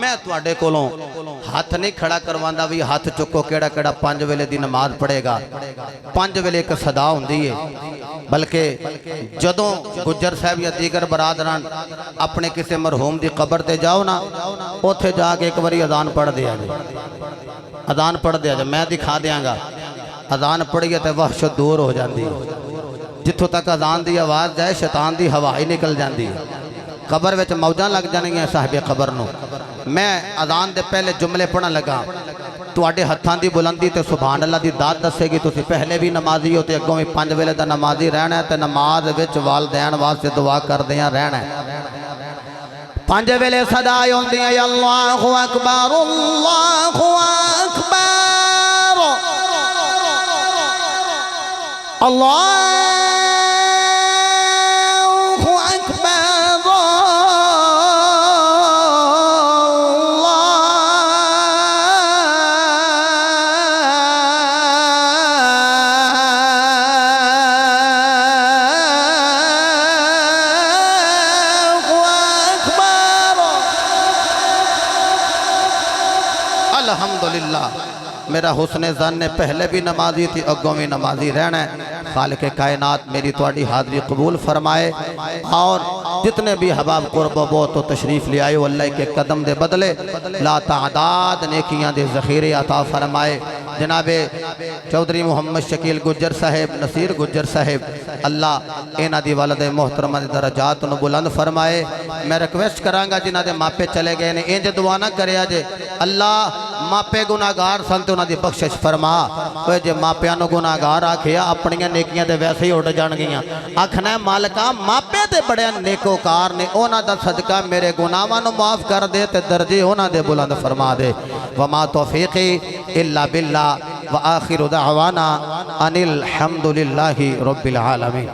मैं तुहाडे कोलों हाथ नहीं खड़ा करवांदा भी हाथ चुको केड़ा केड़ा 5 वेले दी नमाज पढ़ेगा। 5 वेले एक सदा हुंदी है बल्कि जदों गुज्जर साहब या दीगर बरादरान अपने किसी मरहूम की कबर ते जाओ ना उत्थे जाके एक बारी अजान पढ़ दिया जे अजान पढ़ दिया जे मैं दिखा देंगा अजान पढ़िए तो वहशत दूर हो जाती है। जिथों तक अजान की आवाज़ जाए शैतान की हवा ही निकल जाती है। कबर में मौजा लग जाएंगे साहिबे कबर नूं। मैं अजान दे पहले जुमले पढ़न लगा तुहाडे हत्थां दी बुलंदी ते सुभान अल्लाह दी दात दसेगी। तुसीं पहले भी नमाजी हो तो अगों भी 5 वेले दा नमाजी रहना है तो नमाज विच वालदैन वास्ते दुआ करदियां रहना है। 5 वेले सदा होंदी है अल्लाहु अकबर अल्लाहु अकबर अल्लाह अल्हम्दुलिल्लाह। मेरा हुस्ने ज़न ने पहले भी नमाजी थी अगों भी नमाजी रहना है। खालिक कायनात मेरी थोड़ी हाज़री कबूल फरमाए और जितने भी हबाब कुर्बो बो तो तशरीफ़ ले आयो अल्लाह के कदम दे बदले ला तादाद नेकियां दे ज़ख़ीरे अता फरमाए। जनाबे चौधरी मोहम्मद शकील गुज्जर साहेब नसीर गुज्जर साहेब अल्लाह इन्हां दी वालद मोहतरमा दे दरजात नूं बुलंद फरमाए। मैं रिक्वेस्ट करांगा जिन्हां दे मापे चले गए ने इंज दुआ ना करिया जे अल्लाह मापे गुनाहगार सन ते उन्हां दी बख्शिश फरमा। ओए जे मापियां नूं गुनाहगार आखिया अपनियां नेकियां ते वैसे ही उड़ जाणगियां। आखना है मालिका मापे ते बड़े नेकोकार ने उन्हां दा सदका मेरे गुनाहां नूं माफ़ कर दे ते दर्जे उन्हां दे बुलंद फरमा दे। वमा तौफीक़ी इल्ला बिल्लाह व आखिरु दावाना अनिल हम्दुलिल्लाहि रब्बिल आलमीन।